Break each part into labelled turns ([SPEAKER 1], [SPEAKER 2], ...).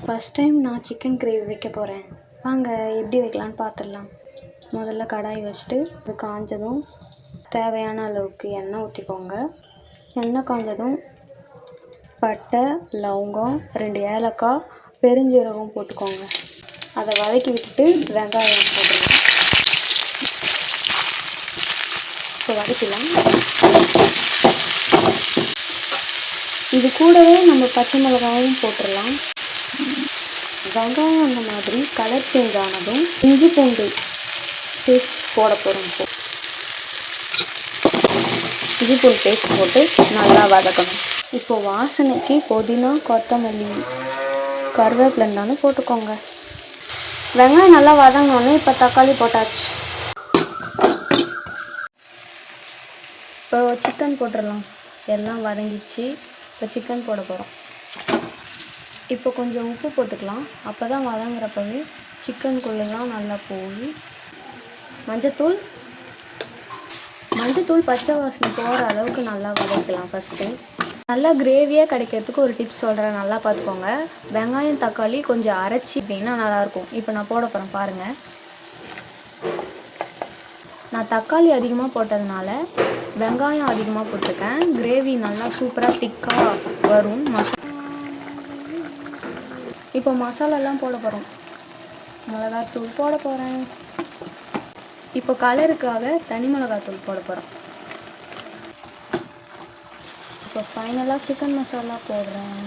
[SPEAKER 1] First time நான் chicken gravy வைக்க போகிறேன். வாங்க எப்படி வைக்கலான்னு பார்த்துடலாம். முதல்ல கடாய் வச்சுட்டு அது காஞ்சதும் தேவையான அளவுக்கு எண்ணெய் ஊற்றிக்கோங்க. எண்ணெய் காஞ்சதும் பட்டை, லவங்கம், 2 ஏலக்காய், பெருஞ்சீரகம் போட்டுக்கோங்க. அதை வதக்கி விட்டுட்டு வெங்காயம் போட்டுடலாம். இப்போ வதக்கலாம். இது கூடவே நம்ம பச்சை மிளகாயும் போட்டுடலாம். வெங்காயம் அந்த மாதிரி கலர் சேஞ்ச் ஆனதும் இஞ்சி பூண்டு பேஸ்ட் போட போகிறோம். இஞ்சி பூண்டு பேஸ்ட் போட்டு நல்லா வதக்கணும். இப்போது வாசனைக்கு புதினா, கொத்தமல்லி, கருவேப்பிலை இருந்தாலும் போட்டுக்கோங்க. வெங்காயம் நல்லா வதங்கினோடனே இப்போ தக்காளி போட்டாச்சு. இப்போ சிக்கன் போட்டுடலாம். எல்லாம் வதங்கிச்சு. இப்போ சிக்கன் போட போகிறோம். இப்போ கொஞ்சம் உப்பு போட்டுக்கலாம். அப்போ தான் வதங்குறப்பவே சிக்கனுக்குள்ளெல்லாம் நல்லா போய் மஞ்சத்தூள் பச்சை வாசனை போகிற அளவுக்கு நல்லா வதக்கலாம். ஃபஸ்ட்டு நல்லா கிரேவியாக கிடைக்கிறதுக்கு ஒரு டிப்ஸ் சொல்கிறேன், நல்லா பார்த்துக்கோங்க. வெங்காயம் தக்காளி கொஞ்சம் அரைச்சி அப்படின்னா நல்லாயிருக்கும். இப்போ நான் போட போகிறேன் பாருங்கள். நான் தக்காளி அதிகமாக போட்டதுனால வெங்காயம் அதிகமாக போட்டிருக்கேன். கிரேவி நல்லா சூப்பராக திக்காக வரும். இப்போ மசாலாலாம் போட போகிறோம். மிளகாத்தூள் போட போகிறேன். இப்போ கலருக்காக தனி மிளகாத்தூள் போட போகிறோம். இப்போ ஃபைனலாக சிக்கன் மசாலா போடுறேன்.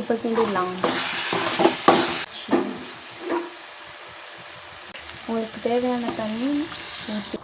[SPEAKER 1] இப்போ கிண்டிடலாம். உங்களுக்கு தேவையான தண்ணி ஊற்றி